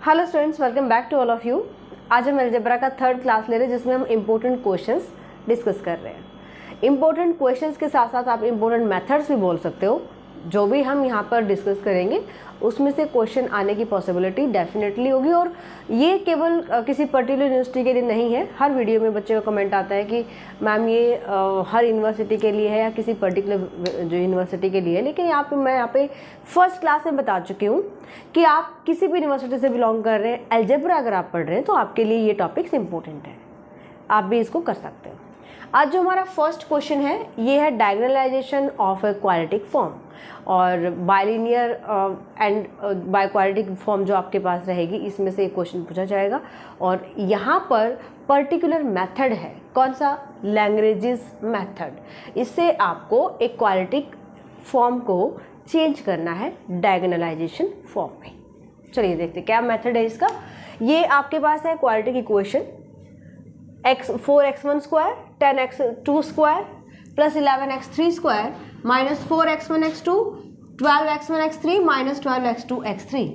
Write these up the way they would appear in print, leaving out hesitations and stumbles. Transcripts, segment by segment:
Hello students, welcome back to all of you. आज हम algebra का थर्ड क्लास ले रहे हैं जिसमें हम इम्पोर्टेंट क्वेश्चंस डिस्कस कर रहे हैं। इम्पोर्टेंट क्वेश्चंस के साथ साथ आप इम्पोर्टेंट मेथड्स भी बोल सकते हो। जो भी हम यहाँ पर डिस्कस करेंगे उसमें से क्वेश्चन आने की पॉसिबिलिटी डेफिनेटली होगी। और ये केवल किसी पर्टिकुलर यूनिवर्सिटी के लिए नहीं है। हर वीडियो में बच्चे का कमेंट आता है कि मैम ये हर यूनिवर्सिटी के लिए है या किसी पर्टिकुलर जो यूनिवर्सिटी के लिए है। लेकिन मैं यहाँ पे फर्स्ट क्लास में बता चुकी हूँ कि आप किसी भी यूनिवर्सिटी से बिलोंग कर रहे हैं, अलजेब्रा अगर आप पढ़ रहे हैं तो आपके लिए ये टॉपिक्स इंपॉर्टेंट है, आप भी इसको कर सकते हो। आज जो हमारा फर्स्ट क्वेश्चन है ये है डायगोनलाइजेशन ऑफ ए क्वाड्रेटिक फॉर्म। और बाइलिनियर एंड बाइक्वाड्रेटिक फॉर्म जो आपके पास रहेगी इसमें से एक क्वेश्चन पूछा जाएगा। और यहाँ पर पर्टिकुलर मेथड है, कौन सा? Lagrange's method. इससे आपको एक क्वाड्रेटिक फॉर्म को चेंज करना है डायगोनलाइजेशन फॉर्म में। चलिए देखते क्या मेथड है इसका। ये आपके पास है क्वाड्रेटिक इक्वेशन4x1 square 10x2 square plus 11x3 square minus 4x1x2 12x1x3 minus 12x2x3।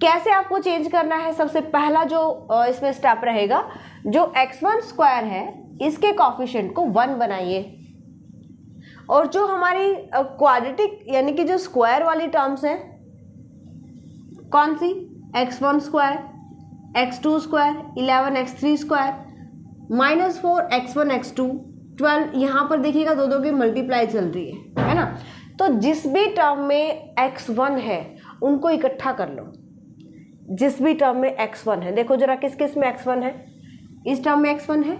कैसे आपको चेंज करना है? सबसे पहला जो इसमें स्टेप रहेगा, जो x1 स्क्वायर है इसके कोफिशिएंट को 1 बनाइए। और जो हमारी क्वाड्रेटिक यानी कि जो स्क्वायर वाली टर्म्स हैं, कौन सी? x1 square x2 square 11x3 square minus 4x1x2 12। यहाँ पर देखिएगा दो की मल्टीप्लाई चल रही है ना। तो जिस भी टर्म में x1 है उनको इकट्ठा कर लो। जिस भी टर्म में x1 है, देखो जरा किस किस में x1 है। इस टर्म में x1 है,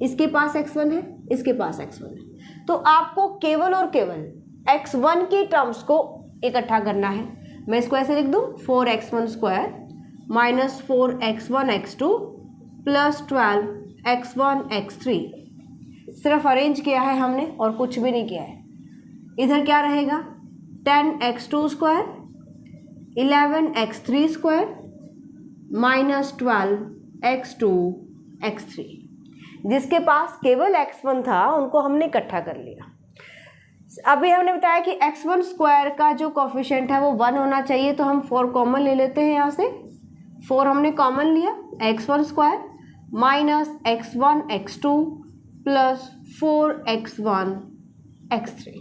इसके पास x1 है, इसके पास x1 है। तो आपको केवल और केवल x1 की टर्म्स को इकट्ठा करना है। मैं इसको ऐसे लिख दूँ, 4x1 square minus 4x1x2 plus 12x1x3। सिर्फ अरेंज किया है हमने और कुछ भी नहीं किया है। इधर क्या रहेगा? 10x2 square 11x3 square minus 12x2x3। जिसके पास केवल x1 था उनको हमने इकट्ठा कर लिया। अभी हमने बताया कि x1 स्क्वायर का जो कोफिशिएंट है वो 1 होना चाहिए, तो हम 4 कॉमन ले लेते हैं। यहाँ से 4 हमने कॉमन लिया, x1 square minus x1 x2 plus 4x1 x3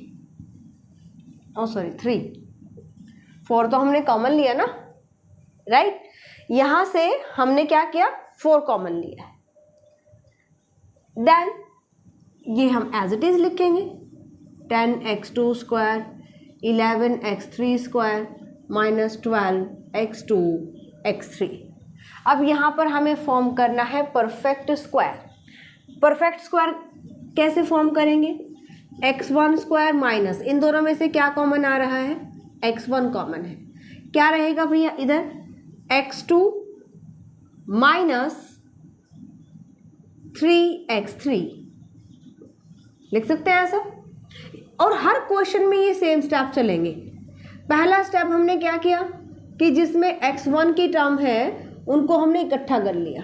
3। 4 तो हमने कॉमन लिया ना, राइट। यहाँ से हमने क्या किया? 4 कॉमन लिया। देन ये हम एज इट इज लिखेंगे, 10x2 square 11x3 square minus 12x2x3। अब यहाँ पर हमें फॉर्म करना है परफेक्ट स्क्वायर। परफेक्ट स्क्वायर कैसे फॉर्म करेंगे? x1 स्क्वायर माइनस, इन दोनों में से क्या कॉमन आ रहा है? x1 कॉमन है। क्या रहेगा भैया इधर? x2 माइनस 3x3 लिख सकते हैं ऐसा। और हर क्वेश्चन में ये सेम स्टेप चलेंगे। पहला स्टेप हमने क्या किया कि जिसमें x1 की टर्म है उनको हमने इकट्ठा कर लिया।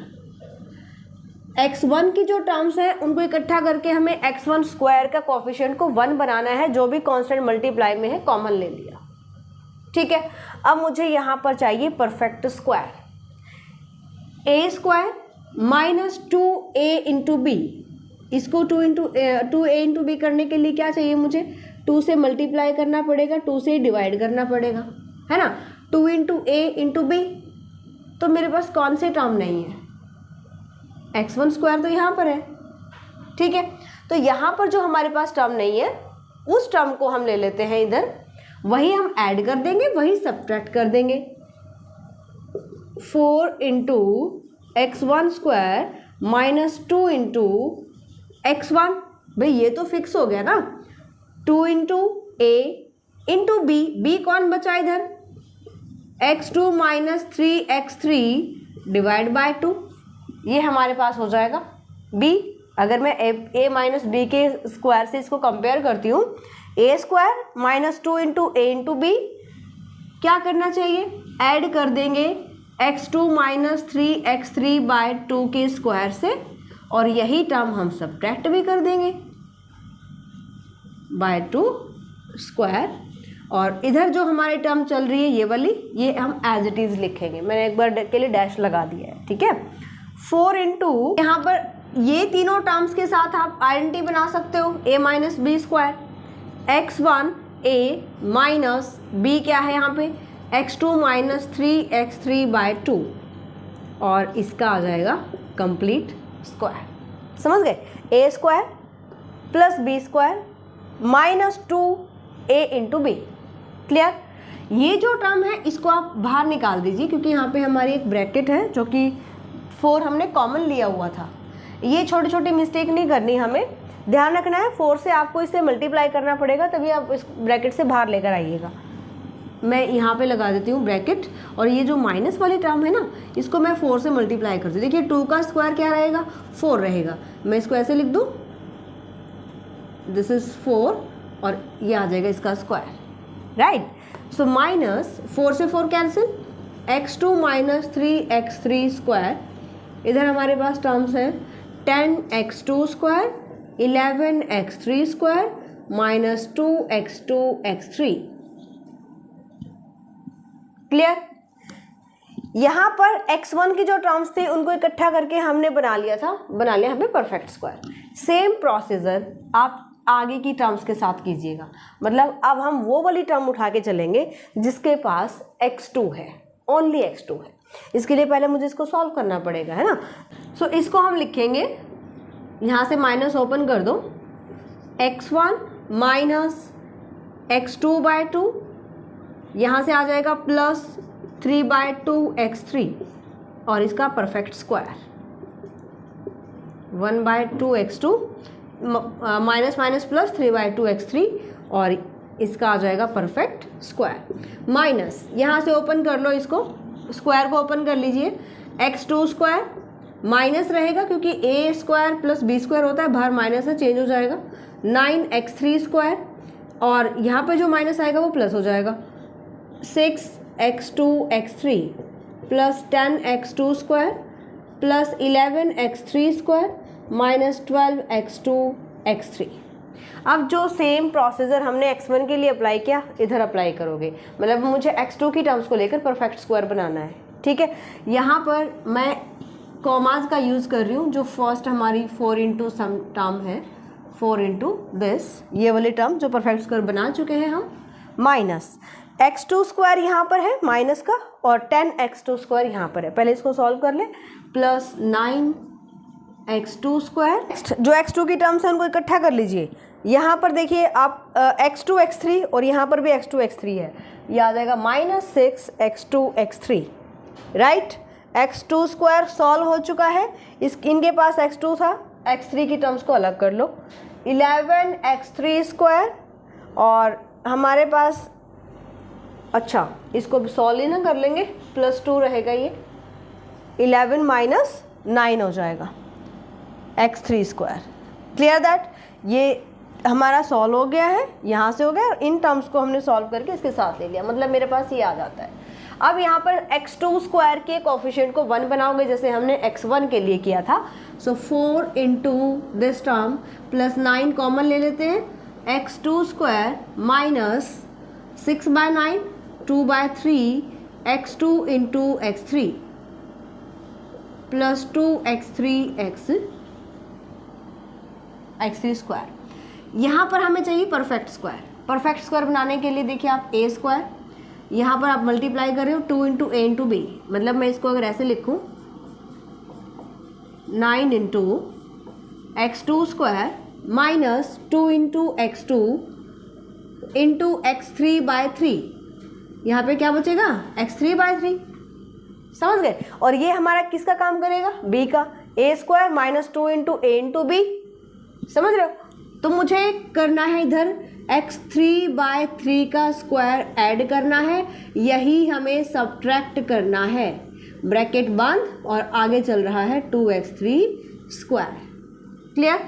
x1 की जो टर्म्स हैं उनको इकट्ठा करके हमें x1 स्क्वायर का कोफिशिएंट को 1 बनाना है। जो भी कांस्टेंट मल्टीप्लाई में है कॉमन ले लिया, ठीक है। अब मुझे यहाँ पर चाहिए perfect square. a square minus 2a into B. इसको 2a इंटू बी करने के लिए क्या चाहिए मुझे? 2 से मल्टीप्लाई करना पड़ेगा, 2 से डिवाइड करना पड़ेगा, है ना। 2 इंटू a इंटू बी। तो मेरे पास कौन से टर्म नहीं है? x1 स्क्वायर तो यहाँ पर है, ठीक है। तो यहाँ पर जो हमारे पास टर्म नहीं है उस टर्म को हम ले लेते हैं इधर, वही हम ऐड कर देंगे, वही सब्ट्रैक्ट कर देंगे। 4 into x1 square minus 2 into x1। भाई ये तो फिक्स हो गया ना। 2 into a into B. B कौन बचा इधर? x2 minus 3x3 divide by 2। ये हमारे पास हो जाएगा b। अगर मैं a माइनस बी के स्क्वायर से इसको कंपेयर करती हूँ, a square minus 2 into a into B, क्या करना चाहिए? ऐड कर देंगे x2 माइनस 3x3 बाय 2 के स्क्वायर से, और यही टर्म हम सब्ट्रैक्ट भी कर देंगे बाय 2 स्क्वायर। और इधर जो हमारी टर्म चल रही है ये वाली, ये हम एज इट इज़ लिखेंगे। मैंने एक बार के लिए डैश लगा दिया है, ठीक है। 4 इंटू यहाँ पर ये तीनों टर्म्स के साथ आप आइडेंटिटी बना सकते हो, a minus B square, x1 a minus b क्या है यहाँ पे x2 माइनस 3x3/2, और इसका आ जाएगा कंप्लीट स्क्वायर। समझ गए? a square plus B square minus 2a into B. Clear? ये जो टर्म है इसको आप बाहर निकाल दीजिए, क्योंकि यहाँ पे हमारी एक ब्रैकेट है जो कि 4 हमने कॉमन लिया हुआ था। ये छोटी छोटी मिस्टेक नहीं करनी, हमें ध्यान रखना है 4 से आपको इसे मल्टीप्लाई करना पड़ेगा, तभी आप इस ब्रैकेट से बाहर लेकर आइएगा। मैं यहाँ पे लगा देती हूँ ब्रैकेट, और ये जो माइनस वाली टर्म है ना, इसको मैं 4 से मल्टीप्लाई करती हूँ। देखिए 2 का स्क्वायर क्या रहेगा, 4 रहेगा। मैं इसको ऐसे लिख दूँ, दिस इज 4, और ये आ जाएगा इसका स्क्वायर, राइट। सो माइनस 4 से 4 cancel, x2 minus 3x3 square, इधर हमारे पास टर्म्स है 10x2 square, 11x3 square minus 2x2 x3। Clear? यहाँ पर x1 की जो टर्म्स थे उनको इकट्ठा करके हमने बना लिया हमें परफेक्ट स्क्वायर। सेम प्रोसीजर आप आगे की टर्म्स के साथ कीजिएगा। मतलब अब हम वो वाली टर्म उठा के चलेंगे जिसके पास x2 है, ओनली x2 है। इसके लिए पहले मुझे इसको सॉल्व करना पड़ेगा, है ना। सो इसको हम लिखेंगे, यहाँ से माइनस ओपन कर दो, x1 माइनस x2/2, यहाँ से आ जाएगा प्लस 3/2 x3, और इसका perfect square 1/2 x2 minus minus plus 3/2 x3, और इसका आ जाएगा परफेक्ट स्क्वायर। माइनस यहाँ से ओपन कर लो, इसको स्क्वायर को ओपन कर लीजिए, x2 स्क्वायर माइनस रहेगा क्योंकि a square plus b square होता है, बाहर माइनस है, चेंज हो जाएगा, 9x3 स्क्वायर, और यहाँ पे जो माइनस आएगा वो प्लस हो जाएगा, 6x2 x3 plus 10x2 square plus 11x3 square minus 12x2 x3। अब जो सेम प्रोसीजर हमने x1 के लिए अप्लाई किया इधर अप्लाई करोगे, मतलब मुझे x2 की टर्म्स को लेकर परफेक्ट स्क्वायर बनाना है, ठीक है। यहाँ पर मैं कॉमास का यूज़ कर रही हूँ, जो फर्स्ट हमारी 4 इंटू सम टर्म है, 4 इंटू दिस, ये वाली टर्म जो परफेक्ट स्क्वायर बना चुके हैं हम, माइनस x2 स्क्वायर यहाँ पर है माइनस का, और 10x2 स्क्वायर यहाँ पर है। पहले इसको सॉल्व कर ले, प्लस 9x2 स्क्वायर, जो x2 की टर्म्स है उनको इकट्ठा कर लीजिए। यहाँ पर देखिए आप x2 x3, और यहाँ पर भी x2 x3 है, ये आ जाएगा minus 6x2 x3, right. x2 square solve हो चुका है, इनके पास x2 था, x3 की टर्म्स को अलग कर लो, 11x3 स्क्वायर, और हमारे पास, अच्छा इसको सॉल्व ही ना कर लेंगे, +2 रहेगा, ये 11 माइनस 9 हो जाएगा x3 स्क्वायर। Clear that? ये हमारा सॉल्व हो गया है, यहाँ से हो गया, और इन टर्म्स को हमने सॉल्व करके इसके साथ ले लिया, मतलब मेरे पास ये आ जाता है। अब यहाँ पर x2 स्क्वायर के कोफिशिएंट को 1 बनाओगे जैसे हमने x1 के लिए किया था। सो 4 into this term plus 9 common ले लेते हैं, x2 square minus 6/9 2/3 x2 into x3 plus 2x3 x3 square. यहाँ पर हमें चाहिए परफेक्ट स्क्वायर। परफेक्ट स्क्वायर बनाने के लिए देखिए आप a स्क्वायर, यहाँ पर आप मल्टीप्लाई कर रहे हो 2 इंटू a इंटू बी, मतलब मैं इसको अगर ऐसे लिखूँ 9 into x2 square minus 2 into x2 into x3/3, यहाँ पे क्या बचेगा x3/3, समझ गए। और ये हमारा किसका काम करेगा, b का, a square minus 2 into a into B, समझ रहे हो। तो मुझे करना है इधर x3/3 का स्क्वायर ऐड करना है, यही हमें सब्ट्रैक्ट करना है, ब्रैकेट बंद, और आगे चल रहा है 2x3 square. Clear?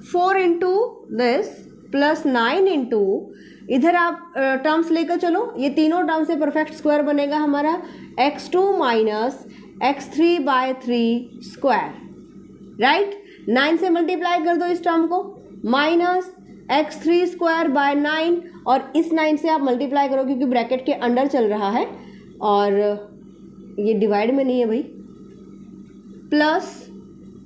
4 into this plus 9 into, इधर आप टर्म्स लेकर चलो, ये तीनों टर्म से परफेक्ट स्क्वायर बनेगा हमारा x2 minus x3/3 square, right. 9 से मल्टीप्लाई कर दो इस टर्म को, माइनस x3 स्क्वायर बाय 9, और इस 9 से आप मल्टीप्लाई करो क्योंकि ब्रैकेट के अंडर चल रहा है और ये डिवाइड में नहीं है भाई, प्लस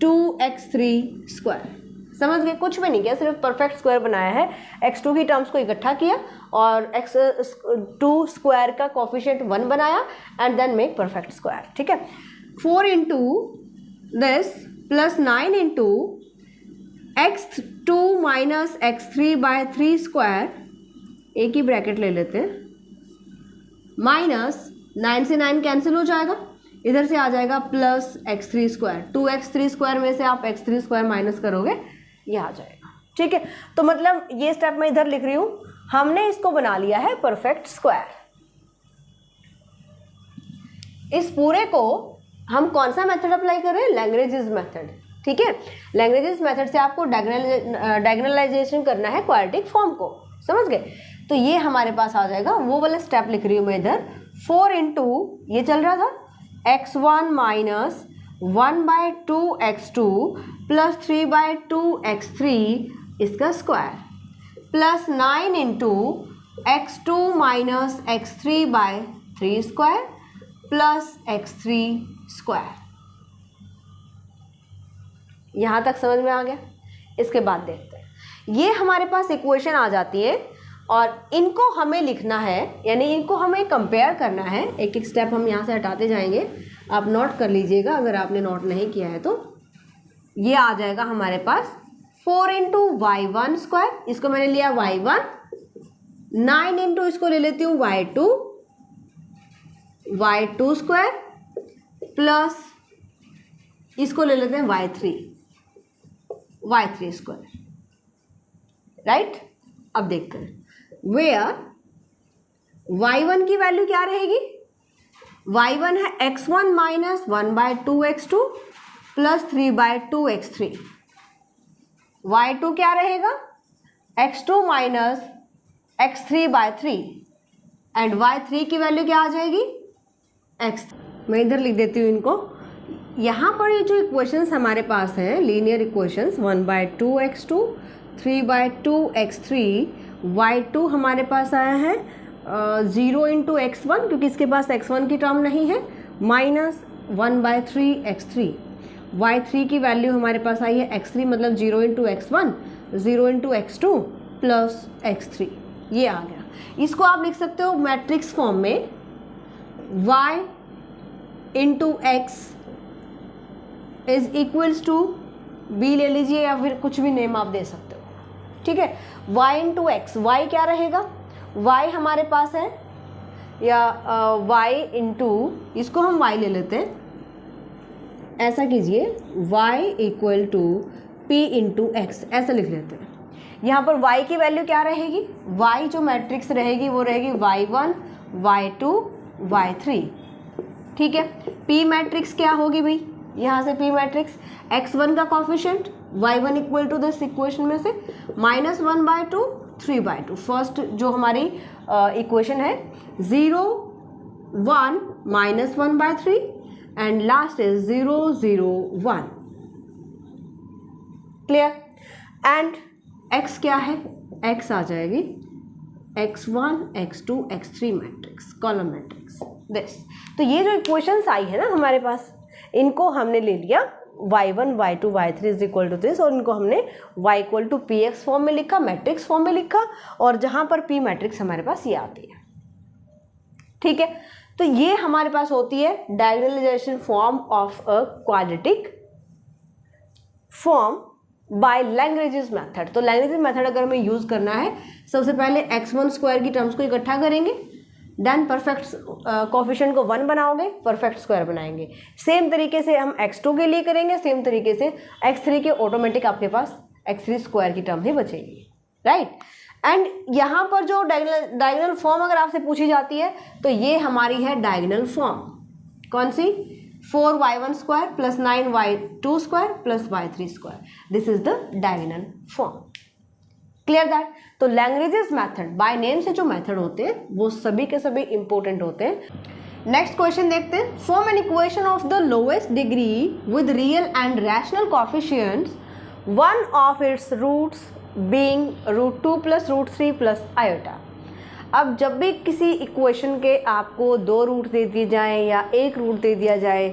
2x3 स्क्वायर। समझ गए, कुछ भी नहीं किया, सिर्फ परफेक्ट स्क्वायर बनाया है। x2 की टर्म्स को इकट्ठा किया और x2 स्क्वायर का कोफिशिएंट 1 बनाया and then make perfect square. ठीक है, 4 into this plus 9 into x2 minus x3 by 3 square, एक ही ब्रैकेट ले लेते हैं, माइनस 9 से 9 कैंसिल हो जाएगा, इधर से आ जाएगा plus x3 square. 2x3 square में से आप x3 स्क्वायर माइनस करोगे, ये आ जाएगा। ठीक है, तो मतलब ये स्टेप मैं इधर लिख रही हूं, हमने इसको बना लिया है परफेक्ट स्क्वायर। इस पूरे को हम कौन सा मेथड अप्लाई कर रहे हैं? Lagrange's method. ठीक है, लैग्रेंजेस मेथड से आपको डायगोनलाइजेशन करना है क्वाड्रेटिक फॉर्म को, समझ गए? तो ये हमारे पास आ जाएगा, वो वाला स्टेप लिख रही हूं मैं इधर। 4 इंटू ये चल रहा था x1 minus 1/2 x2 plus 3/2 x3 इसका square, plus 9 into x2 minus x3/3 square plus x3 square. यहाँ तक समझ में आ गया? इसके बाद देखते हैं, ये हमारे पास इक्वेशन आ जाती है और इनको हमें लिखना है, यानी इनको हमें कंपेयर करना है। एक एक स्टेप हम यहाँ से हटाते जाएंगे, आप नोट कर लीजिएगा अगर आपने नोट नहीं किया है तो। ये आ जाएगा हमारे पास 4 इंटू y1 स्क्वायर, इसको मैंने लिया y1, 9 इंटू इसको ले लेती हूँ y2 स्क्वायर प्लस इसको ले लेते हैं y3 स्क्वायर। राइट, अब देखते हैं वेयर y1 की वैल्यू क्या रहेगी? y1 है x1 minus 1/2 x2 plus 3/2 x3। y2 क्या रहेगा? x2 minus x3/3 and y3 की वैल्यू क्या आ जाएगी? x। मैं इधर लिख देती हूँ इनको। यहाँ पर ये जो इक्वेशंस हमारे पास हैं, linear equations, 1/2 x2, 3/2 x3, y2 हमारे पास आया है 0 इंटू x1 क्योंकि इसके पास x1 की टर्म नहीं है, माइनस 1/3 x3। y3 की वैल्यू हमारे पास आई है x3, मतलब 0 into x1, 0 into x2 plus x3। ये आ गया। इसको आप लिख सकते हो मैट्रिक्स फॉर्म में, y into x is equals to b ले लीजिए या फिर कुछ भी नेम आप दे सकते हो। ठीक है, y इंटू एक्स, y क्या रहेगा? y हमारे पास है, या y इंटू, इसको हम y ले लेते हैं, ऐसा कीजिए y equal to p into X, ऐसा लिख लेते हैं। यहाँ पर y की वैल्यू क्या रहेगी? y जो मैट्रिक्स रहेगी वो रहेगी y1, y2, y3। ठीक है, p मैट्रिक्स क्या होगी भाई? यहाँ से p मैट्रिक्स x1 का coefficient y1 equal to this equation में से माइनस 1/2, 3/2। फर्स्ट जो हमारी इक्वेशन है 0, 1 minus 1/3 and last is 0, 0, 1। Clear? And x क्या है? x आ जाएगी x1, x2, x3 matrix, column matrix this. तो ये जो इक्वेशंस आई है ना हमारे पास, इनको हमने ले लिया y1, y2, y3 is equal to this, और इनको हमने y equal to px form में लिखा, मैट्रिक्स फॉर्म में लिखा, और जहां पर p मैट्रिक्स हमारे पास ये आती है। ठीक है, तो ये हमारे पास होती है diagonalization form of a quadratic form by Lagrange's method. तो लैग्रेंजेस मेथड अगर हमें यूज करना है, सबसे पहले x1 स्क्वायर की टर्म्स को इकट्ठा करेंगे, देन परफेक्ट कोफिशिएंट को 1 बनाओगे, परफेक्ट स्क्वायर बनाएंगे। सेम तरीके से हम x2 के लिए करेंगे, सेम तरीके से x3 के ऑटोमेटिक आपके पास x3 स्क्वायर की टर्म ही बचेगी। राइट, एंड यहाँ पर जो डायगोनल फॉर्म अगर आपसे पूछी जाती है तो ये हमारी है डायगोनल फॉर्म। कौन सी? 4y1 square plus 9y2 square plus y3 square, this is the diagonal form. Clear that? तो लैग्रेंजेस मेथड बाय नेम से जो मेथड होते हैं वो सभी के सभी इंपॉर्टेंट होते हैं। नेक्स्ट क्वेश्चन देखते हैं। Form an equation of the lowest degree with real and rational coefficients, one of its roots being √2 + √3 + iota। अब जब भी किसी इक्वेशन के आपको 2 रूट दे दिए जाएं या 1 रूट दे दिया जाए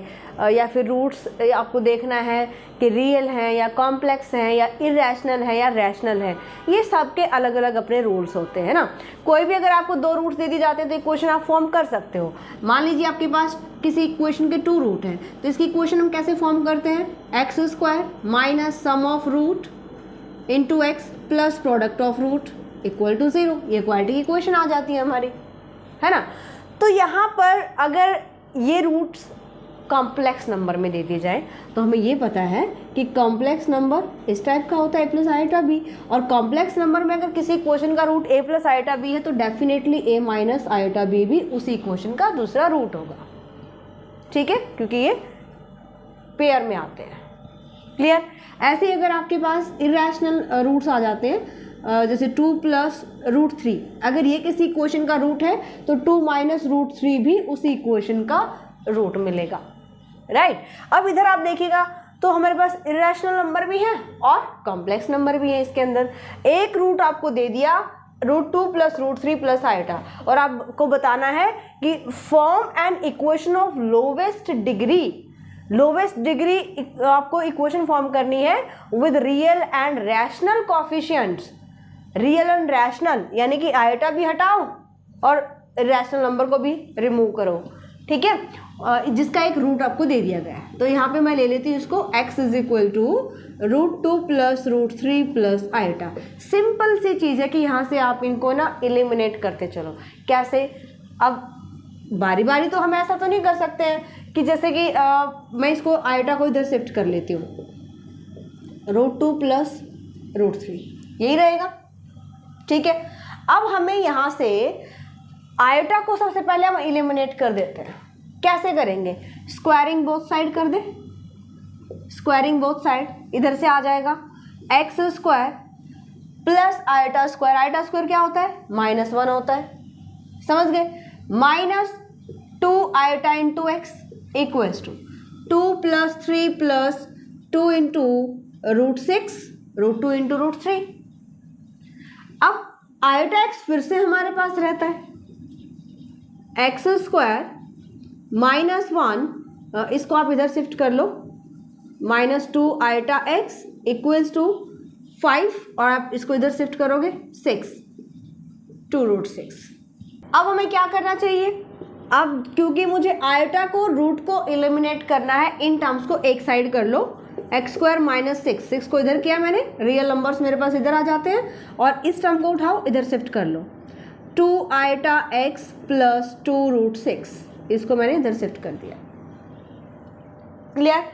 या फिर रूट्स आपको देखना है कि रियल हैं या कॉम्प्लेक्स हैं या इरेशनल है या रैशनल है, ये सब के अलग अलग अपने रूल्स होते हैं ना। कोई भी अगर आपको 2 रूट्स दे दिए जाते हैं तो इक्वेशन आप फॉर्म कर सकते हो। मान लीजिए आपके पास किसी इक्वेशन के 2 रूट हैं, तो इसकी इक्वेशन हम कैसे फॉर्म करते हैं, X square minus sum of root into X plus product of root equal to 0। ये इक्वालिटी की इक्वेशन आ जाती है हमारी, है ना। तो यहाँ पर अगर ये रूट्स कॉम्प्लेक्स नंबर में दे दिए जाए तो हमें ये पता है कि कॉम्प्लेक्स नंबर इस टाइप का होता है a प्लस आइटा बी, और कॉम्प्लेक्स नंबर में अगर किसी इक्वेशन का root a plus iota B है तो definitely a minus iota B भी उसी इक्वेशन का दूसरा रूट होगा, ठीक है, क्योंकि ये पेयर में आते हैं। क्लियर। ऐसे ही अगर आपके पास इरेशनल रूट्स आ जाते हैं जैसे 2 प्लस रूट 3, अगर ये किसी इक्वेशन का रूट है तो 2 माइनस रूट 3 भी उसी इक्वेशन का रूट मिलेगा, राइट। अब इधर आप देखिएगा तो हमारे पास इरेशनल नंबर भी है और कॉम्प्लेक्स नंबर भी है। इसके अंदर एक रूट आपको दे दिया root 2 plus root 3 plus iota, और आपको बताना है कि form an equation of lowest degree. Lowest degree आपको इक्वेशन फॉर्म करनी है with real and rational coefficients. Real and rational यानी कि आइटा भी हटाओ और रैशनल नंबर को भी रिमूव करो, ठीक है, जिसका एक रूट आपको दे दिया गया है। तो यहाँ पे मैं ले लेती हूँ इसको x is equal to root 2 plus root 3 plus iota. Simple सी चीज़ है कि यहाँ से आप इनको ना एलिमिनेट करते चलो। कैसे, अब बारी बारी तो हम ऐसा तो नहीं कर सकते हैं कि जैसे कि मैं इसको आइटा को इधर शिफ्ट कर लेती हूँ, रूट 2 प्लस रूट 3 यही रहेगा, ठीक है। अब हमें यहाँ से आइटा को सबसे पहले हम एलिमिनेट कर देते हैं। कैसे करेंगे, स्क्वायरिंग बोथ साइड कर दे, स्क्वायरिंग बोथ साइड, इधर से आ जाएगा X square plus iota square. Iota square क्या होता है, -1 होता है, समझ गए, minus 2 iota into X equals to 2 plus 3 plus 2 into root 6 root 2 into root 3। अब आइटा एक्स फिर से हमारे पास रहता है, एक्स स्क्वायर -1, इसको आप इधर शिफ्ट कर लो, -2 आइटा एक्स इक्वल्स टू 5, और आप इसको इधर शिफ्ट करोगे 6 2 रूट 6। अब हमें क्या करना चाहिए, अब क्योंकि मुझे आइटा को रूट को एलिमिनेट करना है, इन टर्म्स को एक साइड कर लो, एक्स स्क्वायर माइनस 6 को इधर किया मैंने, रियल नंबर्स मेरे पास इधर आ जाते हैं, और इस टर्म को उठाओ इधर शिफ्ट कर लो, 2 आइटा एक्स प्लस 2 रूट 6, इसको मैंने इधर शिफ्ट कर दिया। क्लियर।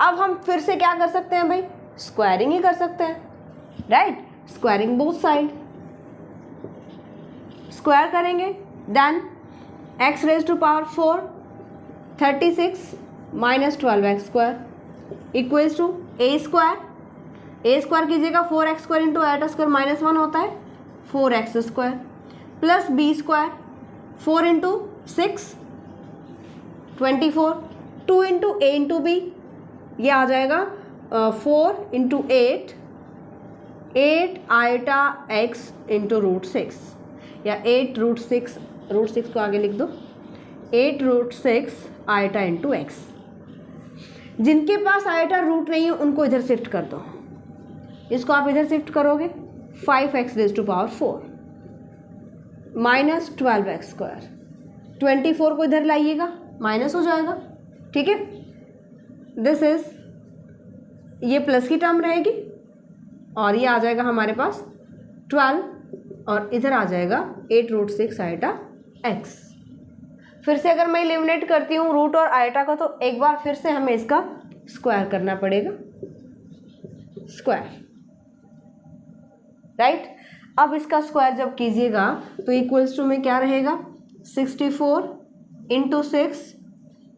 अब हम फिर से क्या कर सकते हैं भाई, स्क्वायरिंग ही कर सकते हैं, right, squaring both side, square करेंगे, then x raise to power 4 36 minus 12x square equals to a square कीजिएगा 4x square into iota square -1 होता है 4x square plus B square 4 into 6 24 2 into a into b, ये आ जाएगा 4 into 8 iota x into root 6, या 8 root 6 को आगे लिख दो, 8 रूट 6 आइटा इंटू एक्स। जिनके पास आइटा रूट नहीं है उनको इधर शिफ्ट कर दो, इसको आप इधर शिफ्ट करोगे 5x raise to power 4 minus 12x square, 24 को इधर लाइएगा माइनस हो जाएगा, ठीक है, दिस इज, ये प्लस की टर्म रहेगी और ये आ जाएगा हमारे पास 12, और इधर आ जाएगा 8 रूट 6 आइटा एक्स। फिर से अगर मैं एलिमिनेट करती हूँ रूट और आइटा का, तो एक बार फिर से हमें इसका स्क्वायर करना पड़ेगा, स्क्वायर, राइट। अब इसका स्क्वायर जब कीजिएगा तो इक्वल्स टू में क्या रहेगा, 64 into 6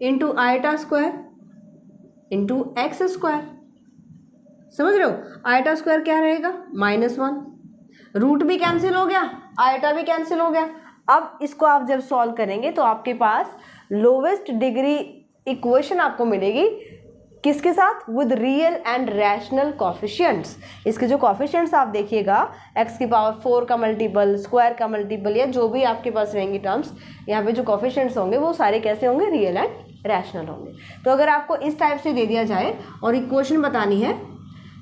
into iota square into X square, समझ रहे हो। आइटा स्क्वायर क्या रहेगा, -1, रूट भी कैंसिल हो गया, आइटा भी कैंसिल हो गया। अब इसको आप जब सॉल्व करेंगे तो आपके पास लोवेस्ट डिग्री इक्वेशन आपको मिलेगी किसके साथ? With real and rational coefficients. इसके जो कॉफिशिएंट्स आप देखिएगा x की पावर 4 का मल्टीपल, स्क्वायर का मल्टीपल, या जो भी आपके पास रहेंगी टर्म्स, यहाँ पे जो कॉफिशिएंट्स होंगे वो सारे कैसे होंगे? रियल एंड रैशनल होंगे। तो अगर आपको इस टाइप से दे दिया जाए और इक्वेशन बतानी है,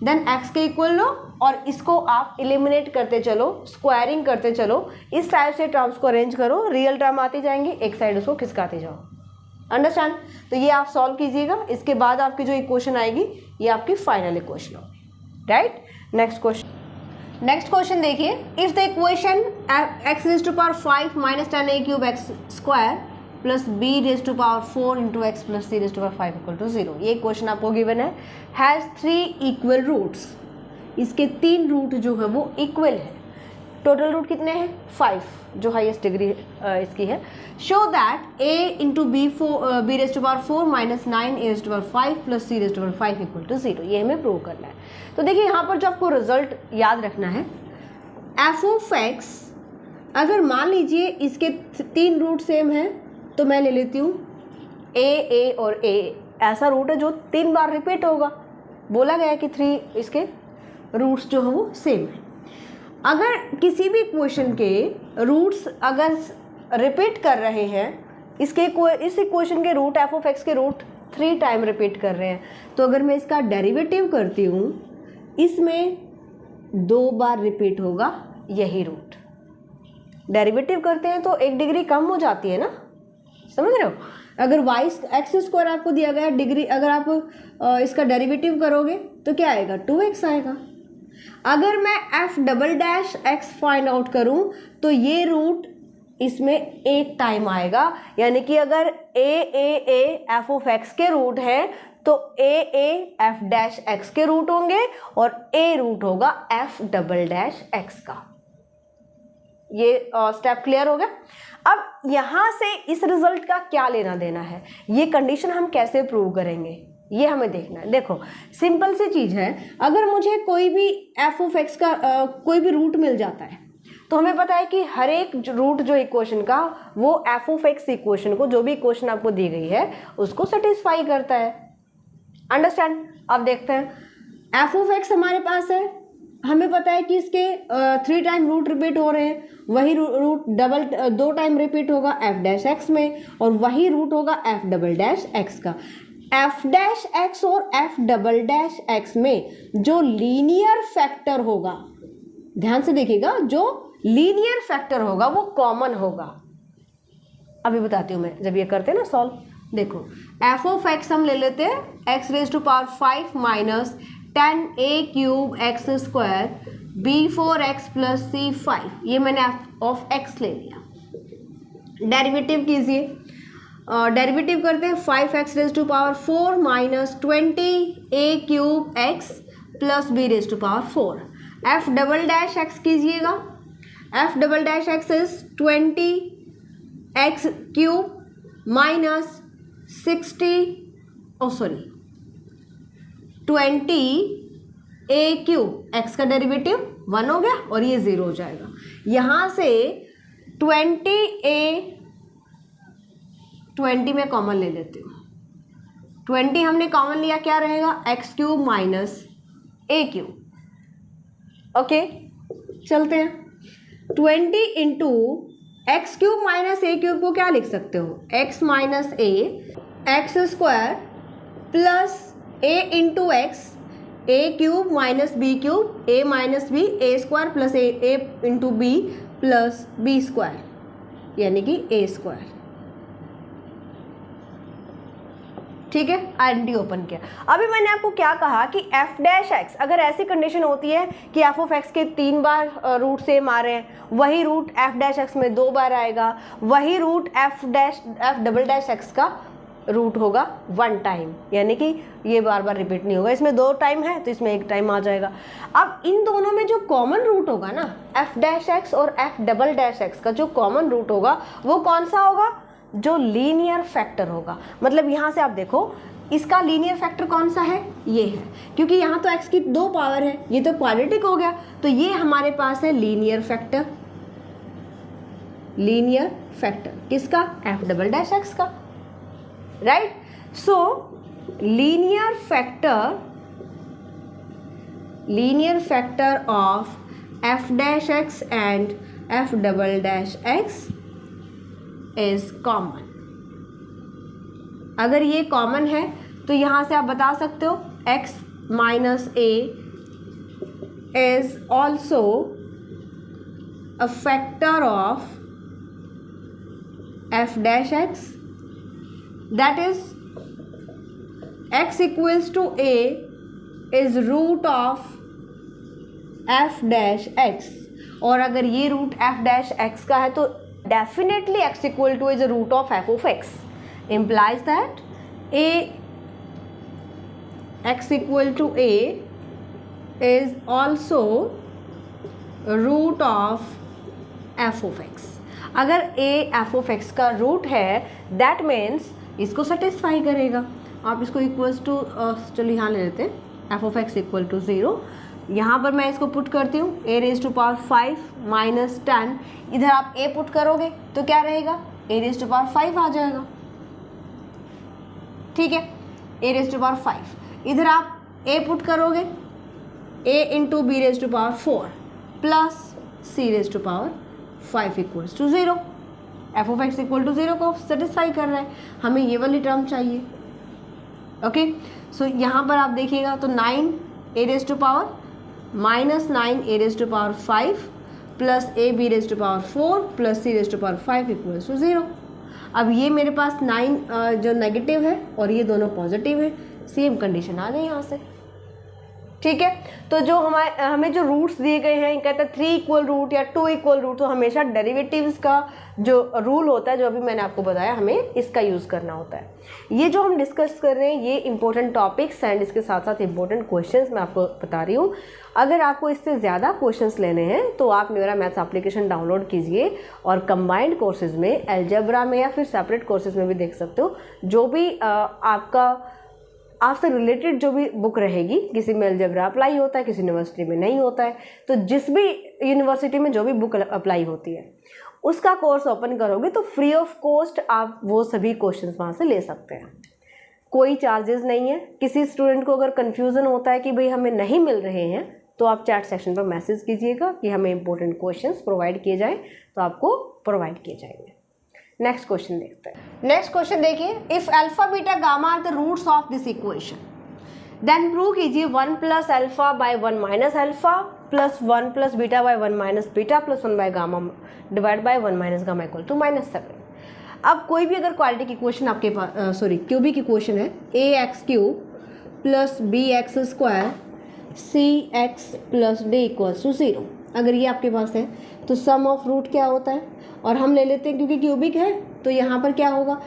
देन x के इक्वल लो और इसको आप एलिमिनेट करते चलो, स्क्वायरिंग करते चलो, इस टाइप से टर्म्स को अरेंज करो, रियल टर्म आती जाएंगी, एक साइड उसको खिसकाते जाओ। अंडरस्टैंड? तो ये आप सॉल्व कीजिएगा, इसके बाद आपकी जो इक्वेशन आएगी ये आपकी फाइनल इक्वेशन होगी, राइट। नेक्स्ट क्वेश्चन देखिए, if the equation x raise to power 5 minus 10a cube X square plus b raise to power 4 into X plus c raise to power 5 equal to 0, ये question आपको given है, has 3 equal roots, इसके 3 root जो है वो equal है। Total root कितने हैं? 5, जो हाईएस्ट डिग्री इसकी है। Show that a into B raise to power 4 minus 9 a raise to power 5 plus c raise to power 5 equal to 0, ये हमें प्रूव करना है। तो देखिए यहाँ पर जो आपको रिजल्ट याद रखना है, एफ ऑफ एक्स, अगर मान लीजिए इसके 3 रूट सेम है तो मैं ले लेती हूँ a और a, ऐसा रूट है जो 3 बार रिपीट होगा, बोला गया है कि 3 इसके रूट्स जो है वो सेम है। अगर किसी भी इक्वेशन के रूट्स अगर रिपीट कर रहे हैं, इस इक्वेशन के रूट एफ ऑफ एक्स के रूट 3 टाइम रिपीट कर रहे हैं, तो अगर मैं इसका डेरिवेटिव करती हूँ, इसमें 2 बार रिपीट होगा यही रूट। डेरिवेटिव करते हैं तो 1 डिग्री कम हो जाती है ना, समझ रहे हो? अगर एक्स स्क्वायर आपको दिया गया डिग्री, अगर आप इसका डेरिवेटिव करोगे तो क्या आएगा? 2x आएगा। अगर मैं F double dash x find out करूं तो ये रूट इसमें 1 टाइम आएगा, यानी कि अगर ए एफ ऑफ एक्स के रूट है तो ए एफ डैश एक्स के रूट होंगे और ए रूट होगा एफ डबल डैश एक्स का। ये स्टेप क्लियर हो गया। अब यहां से इस रिजल्ट का क्या लेना देना है, ये कंडीशन हम कैसे प्रूव करेंगे, ये हमें देखना है। देखो सिंपल सी चीज़ है, अगर मुझे कोई भी एफ ऑफ एक्स का कोई भी रूट मिल जाता है तो हमें पता है कि हर एक रूट जो इक्वेशन का वो एफ ऑफ एक्स इक्वेशन को, जो भी इक्वेशन आपको दी गई है उसको सेटिस्फाई करता है। अंडरस्टैंड? अब देखते हैं एफ ऑफ एक्स हमारे पास है, हमें पता है कि इसके 3 टाइम रूट रिपीट हो रहे हैं, वही रूट 2 टाइम रिपीट होगा एफ डैश एक्स में और वही रूट होगा एफ डबल डैश एक्स का। एफ डैश एक्स और एफ डबल डैश एक्स में जो लीनियर फैक्टर होगा, ध्यान से देखिएगा, जो लीनियर फैक्टर होगा वो कॉमन होगा। अभी बताती हूँ मैं, जब ये करते हैं ना सॉल्व, देखो एफ ऑफ एक्स हम ले लेते हैं X raise to power 5 minus 10a cube X square b4x plus c5, ये मैंने एफ ऑफ एक्स ले लिया। डेरिवेटिव कीजिए, डेरिवेटिव करते हैं 5x raise to power 4 minus 20a cube x plus b raise to power 4। F double dash x कीजिएगा, f double dash x is 20x cube minus 20a cube, x का derivative 1 हो गया और ये 0 हो जाएगा। यहाँ से 20 में कॉमन ले लेती हूँ, 20 हमने कॉमन लिया, क्या रहेगा? X cube minus a cube. Okay चलते हैं, 20 into x cube minus a cube को क्या लिख सकते हो? X minus a x square plus a into x, a cube minus b cube, a minus b, a square plus a into b plus B square, यानी कि ए square. ठीक है, identity open किया। अभी मैंने आपको क्या कहा कि एफ डैश एक्स, अगर ऐसी कंडीशन होती है कि एफ ऑफ एक्स के 3 बार रूट सेम आ रहे हैं, वही रूट एफ डैश एक्स में 2 बार आएगा, वही root F double dash X का रूट होगा 1 टाइम, यानी कि ये बार बार रिपीट नहीं होगा। इसमें 2 टाइम है तो इसमें 1 टाइम आ जाएगा। अब इन दोनों में जो कॉमन रूट होगा ना, एफ डैश एक्स और एफ डबल डैश एक्स का जो कॉमन रूट होगा वो कौन सा होगा? जो लीनियर फैक्टर होगा। मतलब यहाँ से आप देखो इसका लीनियर फैक्टर कौन सा है? ये है, क्योंकि यहाँ तो x की 2 पावर है, ये तो क्वाड्रेटिक हो गया, तो ये हमारे पास है लीनियर फैक्टर। लीनियर फैक्टर किसका? एफ डबल डैश एक्स का, right. So linear factor of f dash x and f double dash x is common। अगर ये कॉमन है तो यहाँ से आप बता सकते हो x minus a is also a factor of f dash x, that is x equals to a is root of f dash x, और अगर ये रूट f dash x का है तो definitely x equal to is a root of f of x, implies that a x equal to a is also root of f of x। अगर a f of x का root है that means इसको satisfy करेगा। आप इसको equals to चलो यहाँ ले लेते हैं f of x equal to 0। यहाँ पर मैं इसको पुट करती हूँ a raised to power 5 minus 10, इधर आप a पुट करोगे तो क्या रहेगा a raised to power 5 आ जाएगा, ठीक है, a raised to power 5। इधर आप a पुट करोगे a into B raise to power 4 plus c raise to power 5 equals to 0। F of X equal to 0 को सेटिस्फाई कर रहा है, हमें ये वाली टर्म चाहिए। ओके, सो यहाँ पर आप देखिएगा तो 9 a raise to power minus 9 a raise to power 5 plus a b raise to power 4 plus c raise to power 5 equals to 0। अब ये मेरे पास 9 जो नेगेटिव है और ये दोनों पॉजिटिव है, सेम कंडीशन आ गई यहाँ से, ठीक है। तो जो हमें जो रूट्स दिए गए हैं, कहते हैं 3 इक्वल रूट या 2 इक्वल रूट, तो हमेशा डेरिवेटिव्स का जो रूल होता है, जो अभी मैंने आपको बताया, हमें इसका यूज़ करना होता है। ये जो हम डिस्कस कर रहे हैं ये इंपॉर्टेंट टॉपिक्स एंड इसके साथ साथ इंपॉर्टेंट क्वेश्चंस मैं आपको बता रही हूँ। अगर आपको इससे ज़्यादा क्वेश्चंस लेने हैं तो आप न्यूरा मैथ्स एप्लीकेशन डाउनलोड कीजिए और कंबाइंड कोर्सेज में, अलजेब्रा में या फिर सेपरेट कोर्सेज में भी देख सकते हो। जो भी आपसे रिलेटेड जो भी बुक रहेगी, किसी में अलजेब्रा अप्लाई होता है, किसी यूनिवर्सिटी में नहीं होता है, तो जिस भी यूनिवर्सिटी में जो भी बुक अप्लाई होती है उसका कोर्स ओपन करोगे तो फ्री ऑफ कॉस्ट आप वो सभी क्वेश्चंस वहाँ से ले सकते हैं, कोई चार्जेस नहीं है। किसी स्टूडेंट को अगर कन्फ्यूज़न होता है कि भाई हमें नहीं मिल रहे हैं तो आप चैट सेक्शन पर मैसेज कीजिएगा कि हमें इंपॉर्टेंट क्वेश्चंस प्रोवाइड किए जाएँ, तो आपको प्रोवाइड किए जाएंगे। नेक्स्ट क्वेश्चन देखते हैं। नेक्स्ट क्वेश्चन देखिए, if alpha beta gamma are the roots of this equation then prove कीजिए 1 plus alpha by 1 minus alpha plus 1 plus beta by 1 minus beta plus 1 by gamma divide by 1 minus gamma equal to -7। अब कोई भी अगर quadratic की question आपके पास cubic की question है, ax³ plus bx² cx plus d equals to 0, अगर ये आपके पास है तो सम ऑफ रूट क्या होता है, और हम ले लेते हैं क्योंकि क्यूबिक है तो यहाँ पर क्या होगा,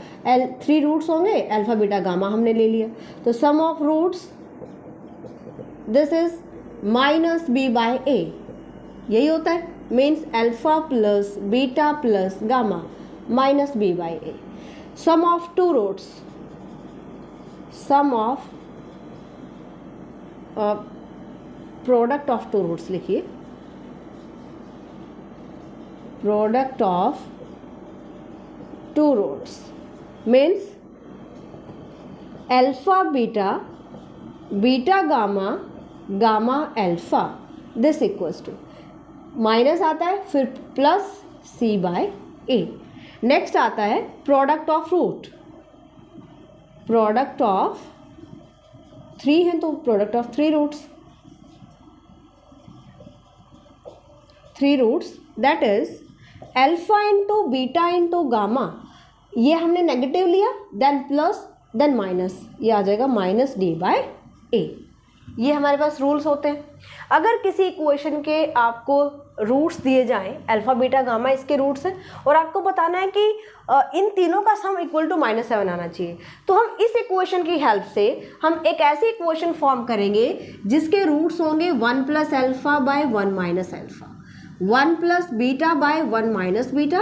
3 रूट्स होंगे, अल्फा बीटा गामा हमने ले लिया, तो sum of roots this is minus b by a, यही होता है, means alpha plus beta plus gamma minus b by a. Sum of 2 roots, sum of product of 2 roots लिखिए, product of 2 roots means alpha beta, beta gamma, gamma alpha, this equals to minus आता है फिर plus c by a। Next आता है product of root, product of 3 है तो product of 3 roots, 3 roots that is alpha into beta into gamma, ये हमने negative लिया, देन प्लस देन माइनस, ये आ जाएगा माइनस डी बाय ए। ये हमारे पास रूल्स होते हैं। अगर किसी इक्वेशन के आपको रूट्स दिए जाएं, अल्फा बीटा गामा इसके रूट्स हैं, और आपको बताना है कि इन तीनों का सम इक्वल टू -7 आना चाहिए, तो हम इस इक्वेशन की हेल्प से हम एक ऐसी इक्वेशन फॉर्म करेंगे जिसके रूट्स होंगे 1 plus alpha by 1 minus alpha, 1 plus beta by 1 minus beta,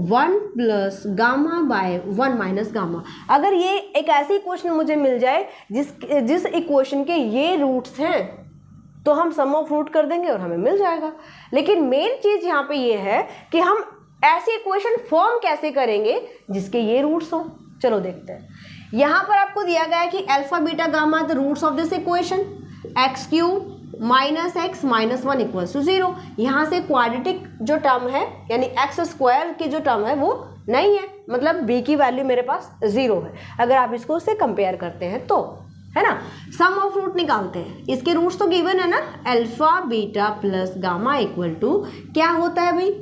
1 plus gamma by 1 minus gamma. अगर ये एक ऐसी इक्वेशन मुझे मिल जाए जिस इक्वेशन के ये रूट्स हैं तो हम सम ऑफ रूट कर देंगे और हमें मिल जाएगा। लेकिन मेन चीज़ यहाँ पे ये है कि हम ऐसी इक्वेशन फॉर्म कैसे करेंगे जिसके ये रूट्स हों। चलो देखते हैं। यहाँ पर आपको दिया गया है कि alpha beta gamma the roots of this equation, X cube minus X minus 1 equals to 0। यहाँ से क्वाड्रेटिक जो टर्म है यानी एक्स स्क्वायर की जो टर्म है वो नहीं है, मतलब बी की वैल्यू मेरे पास 0 है अगर आप इसको उससे कंपेयर करते हैं तो, है ना। सम ऑफ रूट निकालते हैं, इसके रूट्स तो गिवन है ना, alpha beta plus gamma equal to क्या होता है भाई,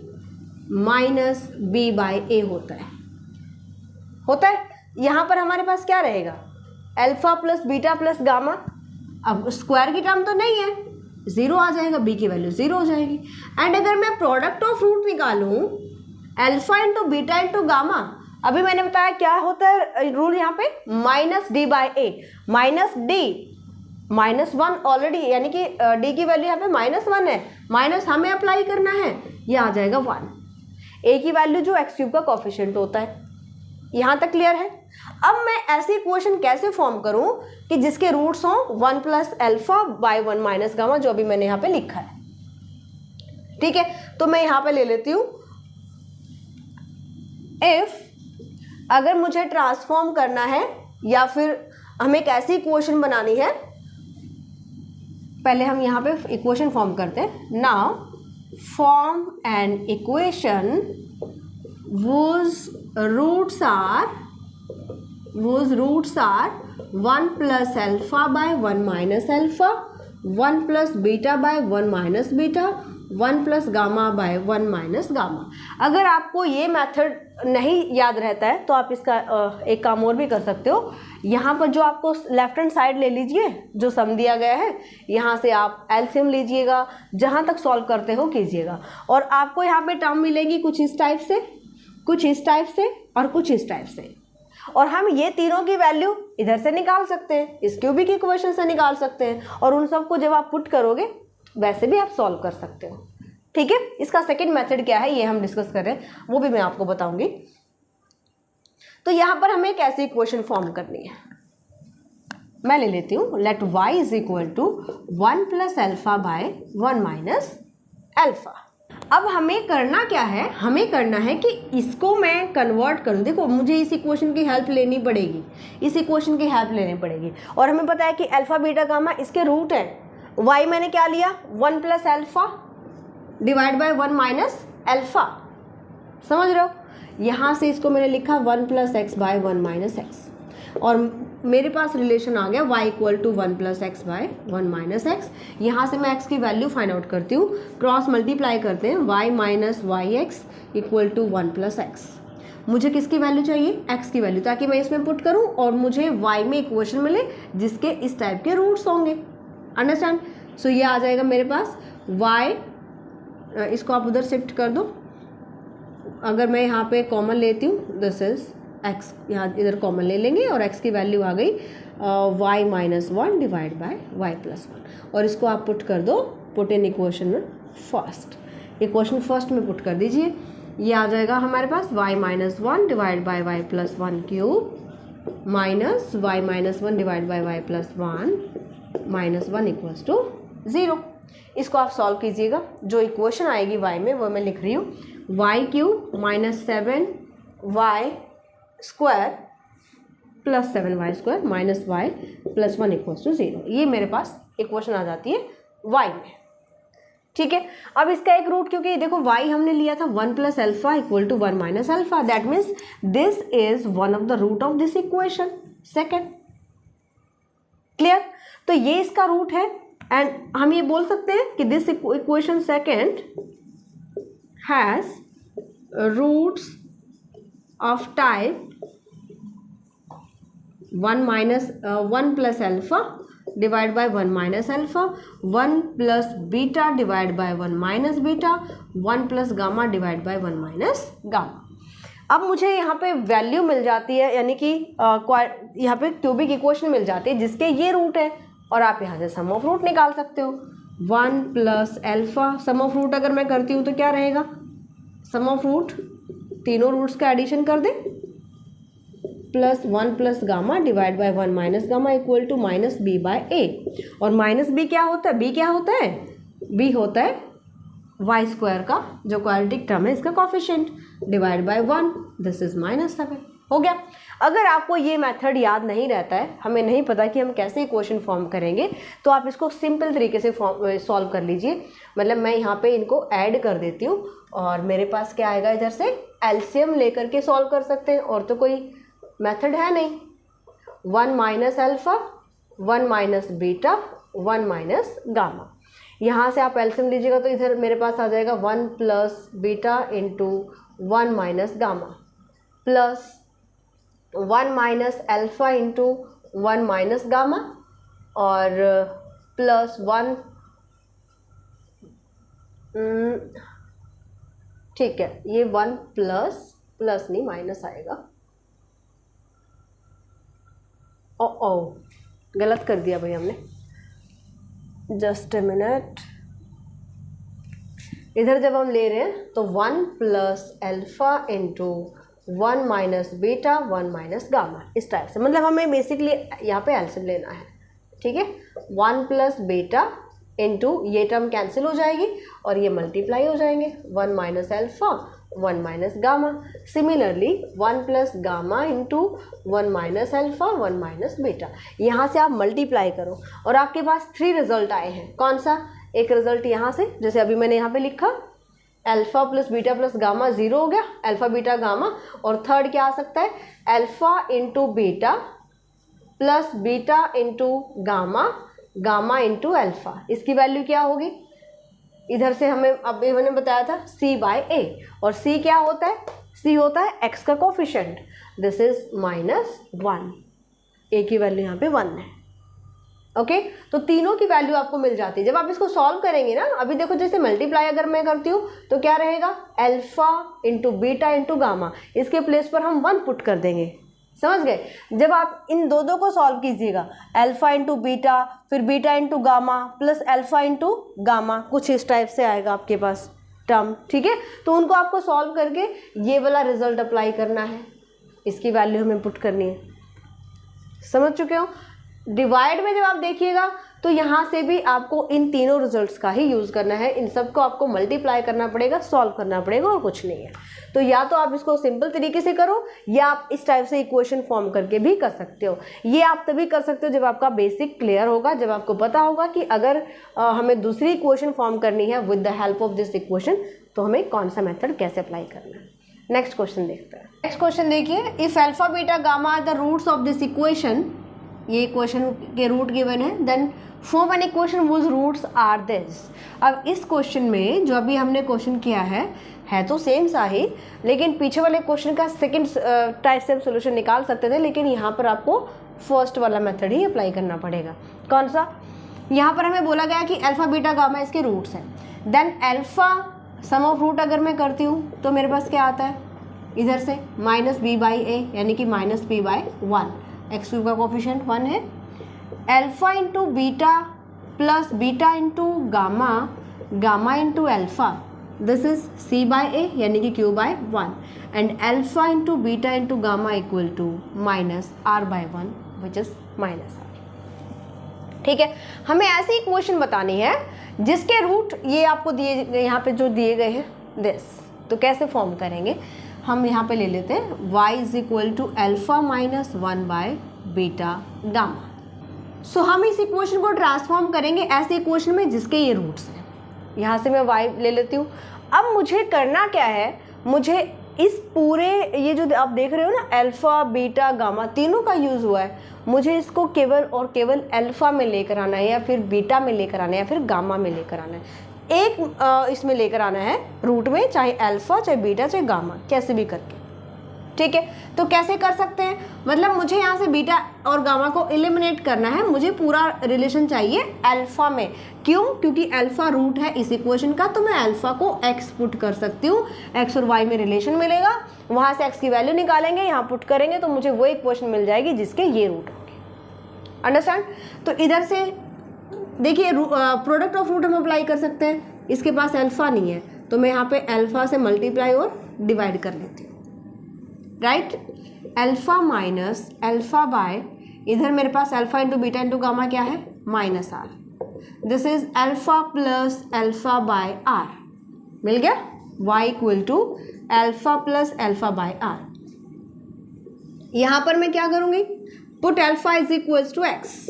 माइनस बी बाई ए होता है। यहाँ पर हमारे पास क्या रहेगा, alpha plus beta plus gamma, अब स्क्वायर की टर्म तो नहीं है, 0 आ जाएगा, बी की वैल्यू 0 हो जाएगी। एंड अगर मैं प्रोडक्ट ऑफ रूट निकालूं alpha into beta into gamma, अभी मैंने बताया क्या होता है रूल यहाँ पे, minus D by A, minus D minus 1 already, यानी कि डी की वैल्यू यहाँ पे -1 है, माइनस हमें अप्लाई करना है, ये आ जाएगा 1। ए की वैल्यू जो एक्स क्यूब का कोफिशिएंट होता है, यहाँ तक क्लियर है। अब मैं ऐसी इक्वेशन कैसे फॉर्म करूं कि जिसके रूट्स हों 1 plus alpha by 1 minus gamma, जो अभी मैंने यहाँ पे लिखा है, ठीक है। तो मैं यहाँ पे ले लेती हूँ, इफ अगर मुझे ट्रांसफॉर्म करना है या फिर हमें एक ऐसी इक्वेशन बनानी है, पहले हम यहाँ पे इक्वेशन फॉर्म करते हैं। Now form an equation whose roots are 1 plus alpha by 1 minus alpha, 1 plus beta by 1 minus beta, 1 plus gamma by 1 minus gamma। अगर आपको ये मेथड नहीं याद रहता है तो आप इसका एक काम और भी कर सकते हो, यहाँ पर जो आपको लेफ्ट हैंड साइड ले लीजिए, जो सम दिया गया है, यहाँ से आप एलसीएम लीजिएगा, जहाँ तक सॉल्व करते हो कीजिएगा, और आपको यहाँ पे टर्म मिलेगी कुछ इस टाइप से, कुछ इस टाइप से और कुछ इस टाइप से, और हम ये तीनों की वैल्यू इधर से निकाल सकते हैं, इस क्यूबिक इक्वेशन से निकाल सकते हैं, और उन सबको जब आप पुट करोगे वैसे भी आप सॉल्व कर सकते हो, ठीक है। इसका सेकंड मेथड क्या है ये हम डिस्कस कर रहे हैं, वो भी मैं आपको बताऊंगी। तो यहाँ पर हमें एक ऐसी इक्वेशन फॉर्म करनी है, मैं ले लेती हूँ, let y is equal to 1 plus alpha by 1 minus alpha. अब हमें करना क्या है, हमें करना है कि इसको मैं कन्वर्ट करूँ। देखो मुझे इस इक्वेशन की हेल्प लेनी पड़ेगी, इस इक्वेशन की हेल्प लेनी पड़ेगी, और हमें पता है कि अल्फा बीटा गामा इसके रूट है। y मैंने क्या लिया, 1 plus alpha divide by 1 minus alpha, समझ रहे हो। यहाँ से इसको मैंने लिखा 1 plus X by 1 minus X, और मेरे पास रिलेशन आ गया y equal to 1 plus X by 1 minus X. यहाँ से मैं x की वैल्यू फाइंड आउट करती हूँ, क्रॉस मल्टीप्लाई करते हैं, y minus Y X equal to 1 plus X. मुझे किसकी वैल्यू चाहिए, x की वैल्यू, ताकि मैं इसमें पुट करूँ और मुझे y में इक्वेशन मिले जिसके इस टाइप के रूट्स होंगे, अंडरस्टैंड। सो ये आ जाएगा मेरे पास y, इसको आप उधर शिफ्ट कर दो, अगर मैं यहाँ पे कॉमन लेती हूँ, दिस इज x, यहाँ इधर कॉमन ले लेंगे और x की वैल्यू आ गई y minus 1 divide by y plus 1, और इसको आप पुट कर दो, पुट इन इक्वेशन में फर्स्ट, इक्वेशन फर्स्ट में पुट कर दीजिए। ये आ जाएगा हमारे पास y minus 1 divide by y plus 1 cube minus y minus 1 divide by y plus 1 minus 1 equals to 0। इसको आप सॉल्व कीजिएगा, जो इक्वेशन आएगी y में वो मैं लिख रही हूँ, y cube minus 7y square plus 7y square minus y plus 1 equals to 0। ये मेरे पास इक्वेशन आ जाती है y में, ठीक है। अब इसका एक रूट, क्योंकि देखो y हमने लिया था 1 plus alpha equal to 1 minus alpha, that means this is one of the root of this equation, second, clear. तो ये इसका रूट है, एंड हम ये बोल सकते हैं कि this equation second has roots of type 1 plus alpha divide by 1 minus alpha, 1 plus beta divide by 1 minus beta, 1 plus gamma divide by 1 minus gamma. अब मुझे यहाँ पे वैल्यू मिल जाती है, यानी कि यहाँ पे क्यूबिक इक्वेशन मिल जाती है जिसके ये रूट है, और आप यहाँ से सम ऑफ रूट निकाल सकते हो। 1 plus alpha, sum of root अगर मैं करती हूँ तो क्या रहेगा, सम ऑफ रूट तीनों रूट्स का एडिशन कर दे, plus 1 plus gamma divide by 1 minus gamma equal to minus b by a, और माइनस बी क्या होता है, बी क्या होता है, बी होता है वाई स्क्वायर का जो क्वाड्रेटिक टर्म है इसका coefficient divide by 1, this is -7, हो गया। अगर आपको ये मेथड याद नहीं रहता है, हमें नहीं पता कि हम कैसे इक्वेशन फॉर्म करेंगे, तो आप इसको सिंपल तरीके से सॉल्व कर लीजिए। मतलब मैं यहाँ पे इनको ऐड कर देती हूँ और मेरे पास क्या आएगा, इधर से एलसीएम लेकर के सॉल्व कर सकते हैं, और तो कोई मेथड है नहीं। 1 minus alpha, 1 minus beta, 1 minus gamma. यहाँ से आप एलसीएम लीजिएगा तो इधर मेरे पास आ जाएगा 1 plus beta into 1 minus gamma plus 1 minus alpha into 1 minus gamma और प्लस 1, ठीक है, ये 1 प्लस नहीं माइनस आएगा। ओ गलत कर दिया भाई हमने, जस्ट ए मिनट। इधर जब हम ले रहे हैं तो 1 plus alpha into 1 minus beta 1 minus gamma, इस टाइप से। मतलब हमें बेसिकली यहाँ पे एलसीएम लेना है, ठीक है। 1 प्लस बीटा इंटू ये टर्म कैंसिल हो जाएगी और ये मल्टीप्लाई हो जाएंगे, 1 minus alpha 1 minus gamma. Similarly 1 plus gamma into 1 minus alpha 1 minus beta. यहाँ से आप मल्टीप्लाई करो और आपके पास 3 रिजल्ट आए हैं। कौन सा? एक रिजल्ट यहाँ से, जैसे अभी मैंने यहाँ पे लिखा, alpha plus beta plus gamma 0 हो गया, अल्फा बीटा गामा। और थर्ड क्या आ सकता है? Alpha into beta plus beta into gamma, gamma into alpha. इसकी वैल्यू क्या होगी? इधर से हमें अभी मैंने बताया था c/a, और c क्या होता है? c होता है x का कोफिशिएंट, दिस इज -1। a की वैल्यू यहाँ पे 1 है। ओके, तो तीनों की वैल्यू आपको मिल जाती है। जब आप इसको सॉल्व करेंगे ना, अभी देखो जैसे मल्टीप्लाई अगर मैं करती हूँ तो क्या रहेगा? Alpha into beta into gamma, इसके प्लेस पर हम 1 पुट कर देंगे, समझ गए। जब आप इन दो को सॉल्व कीजिएगा, अल्फा इंटू बीटा फिर beta into gamma plus alpha into gamma, कुछ इस टाइप से आएगा आपके पास टर्म, ठीक है। तो उनको आपको सॉल्व करके ये वाला रिजल्ट अप्लाई करना है, इसकी वैल्यू हमें पुट करनी है। समझ चुके हो? डिवाइड में जब आप देखिएगा तो यहाँ से भी आपको इन तीनों रिजल्ट्स का ही यूज़ करना है, इन सबको आपको मल्टीप्लाई करना पड़ेगा, सॉल्व करना पड़ेगा, और कुछ नहीं है। तो या तो आप इसको सिंपल तरीके से करो या आप इस टाइप से इक्वेशन फॉर्म करके भी कर सकते हो। ये आप तभी कर सकते हो जब आपका बेसिक क्लियर होगा, जब आपको पता होगा कि अगर हमें दूसरी इक्वेशन फॉर्म करनी है with the help of this equation, तो हमें कौन सा मेथड कैसे अप्लाई करना है। नेक्स्ट क्वेश्चन देखते हैं। नेक्स्ट क्वेश्चन देखिए, if alpha beta gamma are the roots of this equation, ये इक्वेशन के रूट गिवन है, then form an equation whose roots are this. अब इस क्वेश्चन में जो अभी हमने क्वेश्चन किया है तो सेम सा ही, लेकिन पीछे वाले क्वेश्चन का सेकंड टाइप से हम सोल्यूशन निकाल सकते थे, लेकिन यहाँ पर आपको फर्स्ट वाला मेथड ही अप्लाई करना पड़ेगा। कौन सा? यहाँ पर हमें बोला गया कि अल्फा बीटा गामा इसके रूट्स हैं, then alpha sum of root अगर मैं करती हूँ तो मेरे पास क्या आता है? इधर से -b/a यानी कि -b/1, x³ का कोफिशिएंट 1 है, alpha into beta plus beta into gamma, gamma into alpha, this is c/a यानी कि q/1, and alpha into beta into gamma equal to -r/1 which is -r। ठीक है, हमें ऐसी इक्वेशन बतानी है जिसके रूट ये आपको दिए, यहाँ पे जो दिए गए हैं दिस। तो कैसे फॉर्म करेंगे? हम यहाँ पे ले लेते हैं y is equal to alpha minus 1/बीटा गामा। सो हम इस इक्वेशन को ट्रांसफॉर्म करेंगे ऐसे इक्वेशन में जिसके ये रूट्स हैं। यहाँ से मैं y ले लेती हूँ। अब मुझे करना क्या है? मुझे इस पूरे ये जो आप देख रहे हो ना, अल्फा बीटा गामा तीनों का यूज़ हुआ है, मुझे इसको केवल और केवल अल्फा में लेकर आना है, या फिर बीटा में लेकर आना है, या फिर गामा में लेकर आना है। एक इसमें लेकर आना है रूट में, चाहे अल्फा चाहे बीटा चाहे गामा, कैसे भी करके। ठीक है, तो कैसे कर सकते हैं? मतलब मुझे यहाँ से बीटा और गामा को एलिमिनेट करना है, मुझे पूरा रिलेशन चाहिए अल्फा में। क्यों? क्योंकि अल्फा रूट है इस इक्वेशन का, तो मैं अल्फा को x पुट कर सकती हूँ, x और y में रिलेशन मिलेगा, वहाँ से x की वैल्यू निकालेंगे, यहाँ पुट करेंगे तो मुझे वो इक्वेशन मिल जाएगी जिसके ये रूट होंगे। अंडरस्टैंड? तो इधर से देखिए प्रोडक्ट ऑफ रूट हम अप्लाई कर सकते हैं। इसके पास अल्फा नहीं है तो मैं यहाँ पे अल्फा से मल्टीप्लाई और डिवाइड कर लेती हूँ, right. Alpha minus alpha by, इधर मेरे पास alpha into beta into gamma क्या है? -r। This is alpha plus alpha by r, मिल गया। y equal to alpha plus alpha by r। यहाँ पर मैं क्या करूँगी, put alpha is equals to x.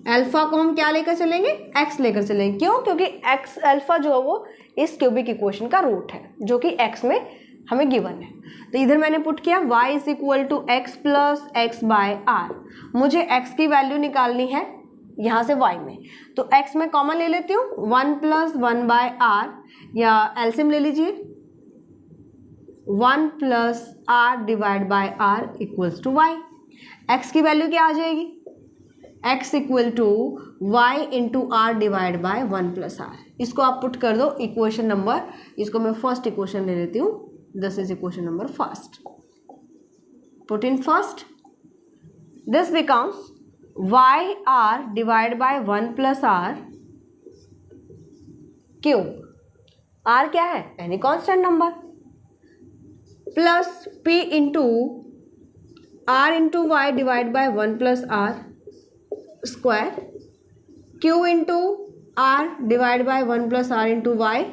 Alpha को हम क्या लेकर चलेंगे, एक्स लेकर चलेंगे। क्यों? क्योंकि एक्स अल्फा जो है वो इस क्यूबिक इक्वेशन का रूट है जो कि एक्स में हमें गिवन है। तो इधर मैंने पुट किया y is equal to X plus X by R. मुझे x की वैल्यू निकालनी है यहाँ से y में, तो x में कॉमन ले लेती हूँ, 1 प्लस 1 बाय आर, या एलसीएम ले लीजिए, 1 plus R divide by R equals to y। x की वैल्यू क्या आ जाएगी, x equal to Y into R divide by 1 plus R. इसको आप पुट कर दो इक्वेशन नंबर, इसको मैं फर्स्ट इक्वेशन ले लेती हूँ, this is equation number first. Put in first, this becomes Y R divide by 1 plus R cube. R क्या है, any constant number, plus P into R into Y divide by 1 plus R square, Q into R divide by 1 plus R into Y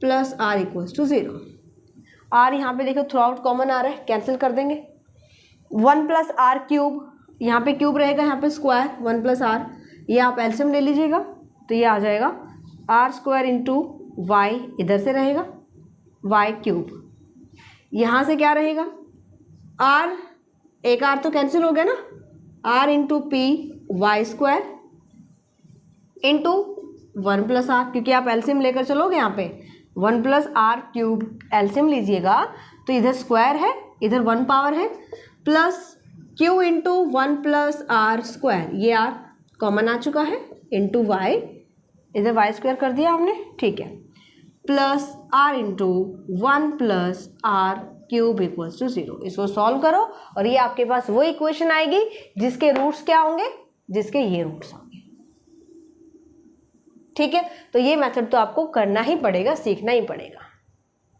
plus R equals to 0। R यहाँ पे देखो through out common आ रहा है, cancel कर देंगे। 1 plus R cube, यहाँ पे cube रहेगा, यहाँ पे स्क्वायर 1 प्लस आर, ये आप एलसीएम ले लीजिएगा, तो ये आ जाएगा आर स्क्वायर इंटू वाई, इधर से रहेगा वाई क्यूब, यहाँ से क्या रहेगा आर, एक आर तो कैंसिल हो गया ना, R into P Y square into 1 plus R, क्योंकि आप एलसीएम लेकर चलोगे यहाँ पे 1 प्लस आर क्यूब एलसीएम लीजिएगा तो इधर स्क्वायर है, इधर 1 पावर है, plus Q into 1 plus R square, ये आर कॉमन आ चुका है, इंटू वाई, इधर वाई स्क्वायर कर दिया हमने, ठीक है, plus R into 1 plus R cube equals to 0। इसको सॉल्व करो और ये आपके पास वो इक्वेशन आएगी जिसके रूट्स क्या होंगे, जिसके ये रूट्स होंगे। ठीक है, तो ये मेथड तो आपको करना ही पड़ेगा, सीखना ही पड़ेगा,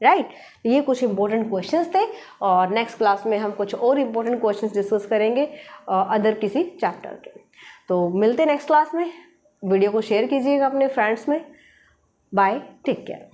राइट। ये कुछ इंपॉर्टेंट क्वेश्चंस थे और नेक्स्ट क्लास में हम कुछ और इंपॉर्टेंट क्वेश्चंस डिस्कस करेंगे अदर किसी चैप्टर के। तो मिलते हैं नेक्स्ट क्लास में, वीडियो को शेयर कीजिएगा अपने फ्रेंड्स में। Bye, take care.